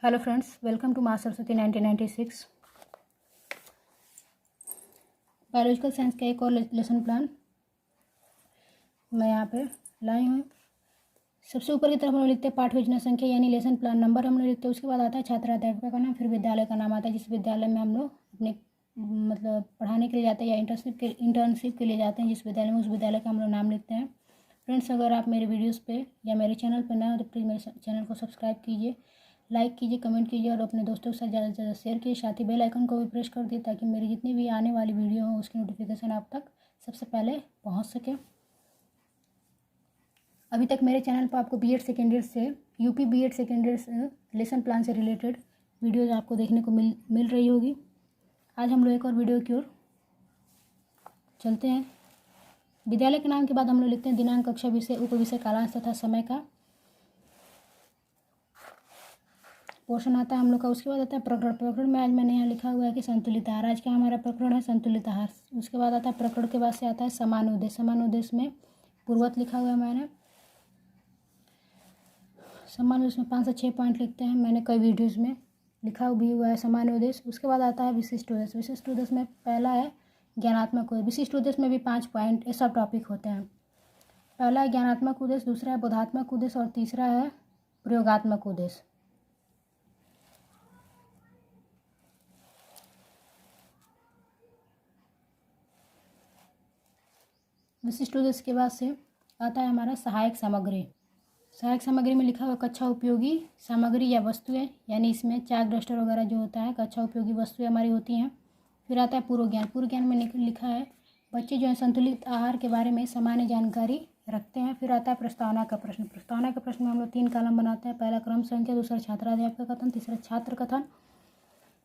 Hello friends, welcome to माँ Saraswati 1996। Biological science का एक और लेसन प्लान मैं यहाँ पे लाई हूँ। सबसे ऊपर की तरफ हम लोग लिखते हैं पाठ योजना संख्या यानी लेसन प्लान नंबर हम लोग लिखते हैं। उसके बाद आता है छात्राध्यापिका का नाम, फिर विद्यालय का नाम आता है जिस विद्यालय में हम लोग अपने मतलब पढ़ाने के लिए जाते हैं या इंटर्नशिप के लिए जाते हैं। जिस विद्यालय में, उस विद्यालय का हम लोग नाम लिखते हैं। फ्रेंड्स, अगर आप मेरे वीडियोज़ पे या मेरे चैनल पर नए हो तो प्लीज़ मेरे चैनल को सब्सक्राइब कीजिए, लाइक कीजिए, कमेंट कीजिए और अपने दोस्तों के साथ ज़्यादा से ज़्यादा शेयर कीजिए। साथ ही बेल आइकन को भी प्रेस कर दिए ताकि मेरी जितनी भी आने वाली वीडियो हो उसकी नोटिफिकेशन आप तक सबसे पहले पहुंच सके। अभी तक मेरे चैनल पर आपको बीएड सेकेंड ईयर से UP B Ed second year lesson plan से रिलेटेड वीडियोज आपको देखने को मिल रही होगी। आज हम लोग एक और वीडियो की ओर चलते हैं। विद्यालय के नाम के बाद हम लोग लिखते हैं दिनांक, कक्षा, विषय, उपविषय, कालांश तथा समय का पोर्शन आता है हम लोग का। उसके बाद आता है प्रकरण में आज मैंने यहाँ लिखा हुआ है कि संतुलित आहार। आज का हमारा प्रकरण है संतुलित आहार। उसके बाद आता है प्रकरण के बाद से आता है समान उद्देश्य। समान उद्देश्य में पूर्वत लिखा हुआ है मैंने। समान उद्देश्य में 5 से 6 पॉइंट लिखते हैं, मैंने कई वीडियोज़ में लिखा भी हुआ है समान उद्देश्य। उसके बाद आता है विशिष्ट उद्देश्य। विशिष्ट उद्देश्य में पहला है ज्ञानात्मक उद्देश्य। विशिष्ट उद्देश्य में भी 5 पॉइंट ये सब टॉपिक होते हैं। पहला है ज्ञानात्मक उद्देश्य, दूसरा है बोधात्मक उद्देश्य और तीसरा है प्रयोगात्मक उद्देश्य। विशिष्ट उद्देश्य के बाद से आता है हमारा सहायक सामग्री। सहायक सामग्री में लिखा हुआ कक्षा उपयोगी सामग्री या वस्तुएं, यानी इसमें चाक डस्टर वगैरह जो होता है कक्षा उपयोगी वस्तुएं हमारी होती हैं। फिर आता है पूर्व ज्ञान। पूर्व ज्ञान में लिखा है बच्चे जो है संतुलित आहार के बारे में सामान्य जानकारी रखते हैं। फिर आता है प्रस्तावना का प्रश्न। प्रस्तावना के प्रश्न में हम लोग 3 कॉलम बनाते हैं। पहला क्रम संख्या, दूसरा छात्राध्यापक का कथन, तीसरा छात्र कथन।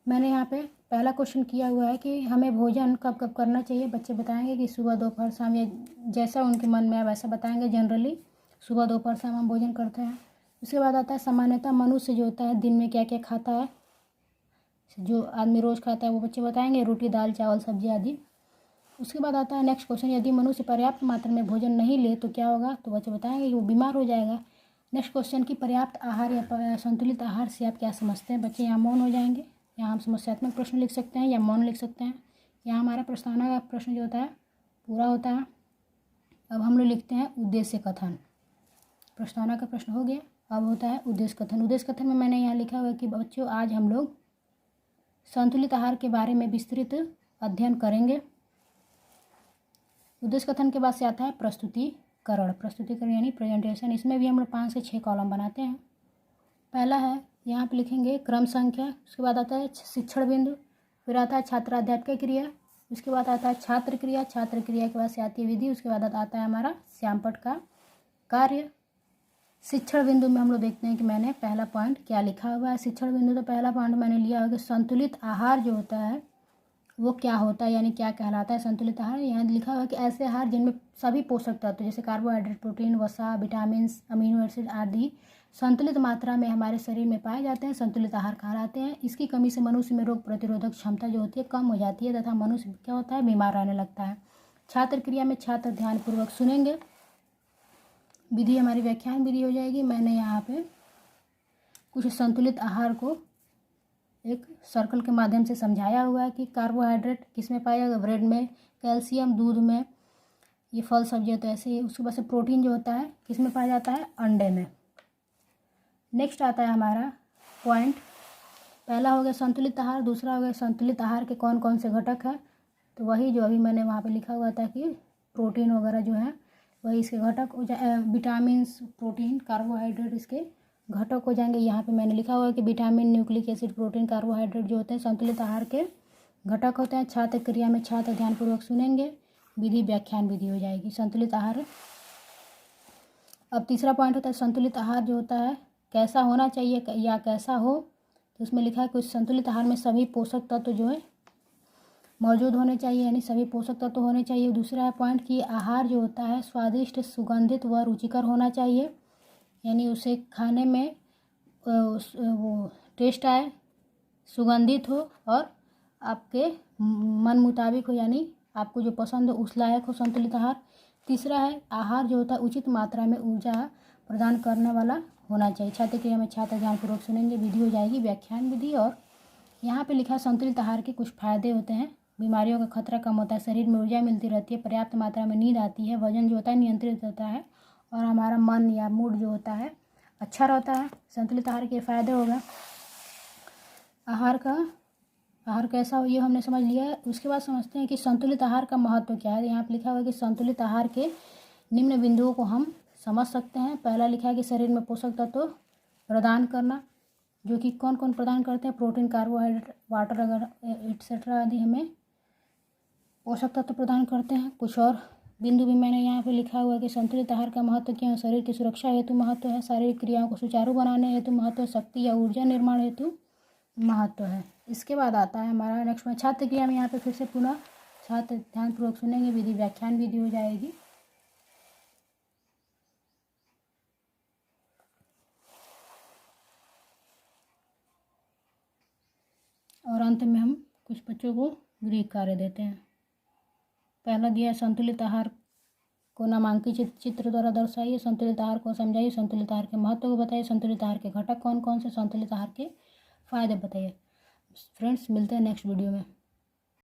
मैंने यहाँ पे पहला क्वेश्चन किया हुआ है कि हमें भोजन कब कब करना चाहिए। बच्चे बताएंगे कि सुबह, दोपहर, शाम या जैसा उनके मन में आए वैसा बताएंगे। जनरली सुबह, दोपहर, शाम हम भोजन करते हैं। उसके बाद आता है सामान्यतः मनुष्य जो होता है दिन में क्या क्या खाता है, जो आदमी रोज़ खाता है वो बच्चे बताएंगे, रोटी, दाल, चावल, सब्जी आदि। उसके बाद आता है नेक्स्ट क्वेश्चन, यदि मनुष्य पर्याप्त मात्रा में भोजन नहीं ले तो क्या होगा, तो बच्चे बताएंगे कि वो बीमार हो जाएगा। नेक्स्ट क्वेश्चन की पर्याप्त आहार या संतुलित आहार से आप क्या समझते हैं। बच्चे यहाँ मौन हो जाएंगे। यहाँ हम समस्यात्मक प्रश्न लिख सकते हैं या मौन लिख सकते हैं। यहाँ हमारा प्रस्तावना का प्रश्न जो होता है पूरा होता है। अब हम लोग लिखते हैं उद्देश्य कथन। प्रस्तावना का प्रश्न हो गया, अब होता है उद्देश्य कथन। उद्देश्य कथन में मैंने यहाँ लिखा हुआ है कि बच्चों आज हम लोग संतुलित आहार के बारे में विस्तृत अध्ययन करेंगे। उद्देश्य कथन के बाद से आता है प्रस्तुतिकरण। प्रस्तुतिकरण यानी प्रेजेंटेशन। इसमें भी हम लोग 5 से 6 कॉलम बनाते हैं। पहला है यहाँ पे लिखेंगे क्रम संख्या। उसके बाद आता है शिक्षण बिंदु। फिर आता है छात्राध्यापक क्रिया। उसके बाद आता है छात्र क्रिया। छात्र क्रिया के बाद से आती है विधि। उसके बाद आता है हमारा श्यामपट्ट का कार्य। शिक्षण बिंदु में हम लोग देखते हैं कि मैंने पहला पॉइंट क्या लिखा हुआ है। शिक्षण बिंदु तो पहला पॉइंट मैंने लिया है कि संतुलित आहार जो होता है वो क्या होता है, यानी क्या कहलाता है संतुलित आहार। यहाँ लिखा हुआ है कि ऐसे आहार जिनमें सभी पोषक तत्व जैसे कार्बोहाइड्रेट, प्रोटीन, वसा, विटामिन, अमीनो एसिड आदि संतुलित मात्रा में हमारे शरीर में पाए जाते हैं, संतुलित आहार कहलाते हैं। इसकी कमी से मनुष्य में रोग प्रतिरोधक क्षमता जो होती है कम हो जाती है तथा मनुष्य क्या होता है, बीमार रहने लगता है। छात्र क्रिया में छात्र ध्यानपूर्वक सुनेंगे। विधि हमारी व्याख्यान विधि हो जाएगी। मैंने यहाँ पे कुछ संतुलित आहार को एक सर्कल के माध्यम से समझाया हुआ है कि कार्बोहाइड्रेट किस में पाया जाएगा, ब्रेड में, कैल्शियम दूध में, ये फल सब्जियाँ तो ऐसे ही। उसके बाद से प्रोटीन जो होता है किस में पाया जाता है, अंडे में। नेक्स्ट आता है हमारा पॉइंट, पहला हो गया संतुलित आहार, दूसरा हो गया संतुलित आहार के कौन कौन से घटक हैं। तो वही जो अभी मैंने वहाँ पे लिखा हुआ था कि प्रोटीन वगैरह जो है वही इसके घटक हो जाए, विटामिन, प्रोटीन, कार्बोहाइड्रेट इसके घटक हो जाएंगे। यहाँ पे मैंने लिखा हुआ है कि vitamin, nucleic acid, protein, carbohydrate जो होते हैं संतुलित आहार के घटक होते हैं। छात्र क्रिया में छात्र ध्यानपूर्वक सुनेंगे। विधि व्याख्यान विधि हो जाएगी संतुलित आहार। अब तीसरा पॉइंट होता है संतुलित आहार जो होता है कैसा होना चाहिए या कैसा हो। तो उसमें लिखा है कुछ संतुलित आहार में सभी पोषक तत्व जो है मौजूद होने चाहिए, यानी सभी पोषक तत्व होने चाहिए। दूसरा है पॉइंट कि आहार जो होता है स्वादिष्ट, सुगंधित व रुचिकर होना चाहिए, यानी उसे खाने में वो टेस्ट आए, सुगंधित हो और आपके मन मुताबिक हो, यानी आपको जो पसंद हो उस लायक हो संतुलित आहार। तीसरा है आहार जो होता है उचित मात्रा में ऊर्जा प्रदान करने वाला होना चाहिए। छात्र क्रिया में छात्र ध्यानपूर्वक सुनेंगे। विधि हो जाएगी व्याख्यान विधि। और यहाँ पे लिखा है संतुलित आहार के कुछ फायदे होते हैं। बीमारियों का खतरा कम होता है, शरीर में ऊर्जा मिलती रहती है, पर्याप्त मात्रा में नींद आती है, वजन जो होता है नियंत्रित होता है, और हमारा मन या मूड जो होता है अच्छा रहता है। संतुलित आहार के फायदे हो गए। आहार कैसा हो ये हमने समझ लिया है। उसके बाद समझते हैं कि संतुलित आहार का महत्व क्या है। यहाँ पर लिखा हुआ है कि संतुलित आहार के निम्न बिंदुओं को हम समझ सकते हैं। पहला लिखा है कि शरीर में पोषक तत्व प्रदान करना, जो कि कौन कौन प्रदान करते हैं, प्रोटीन, कार्बोहाइड्रेट, वाटर वगैरह एक्सेट्रा आदि हमें पोषक तत्व प्रदान करते हैं। कुछ और बिंदु भी मैंने यहाँ पे लिखा हुआ है कि संतुलित आहार का महत्व क्यों है। शरीर की सुरक्षा हेतु महत्व है, शारीरिक क्रियाओं को सुचारू बनाने हेतु महत्व है, शक्ति या ऊर्जा निर्माण हेतु महत्व है। इसके बाद आता है हमारा नेक्स्ट में छात्र क्रिया में। यहाँ पे फिर से पुनः छात्र ध्यानपूर्वक सुनेंगे। विधि व्याख्यान विधि हो जाएगी। और अंत में हम कुछ बच्चों को गृह कार्य देते हैं। पहला दिया संतुलित आहार को नामांकित चित्र द्वारा दर्शाइए। संतुलित आहार को समझाइए। संतुलित आहार के महत्व को बताइए। संतुलित आहार के घटक कौन कौन से, संतुलित आहार के फायदे बताइए। फ्रेंड्स मिलते हैं नेक्स्ट वीडियो में।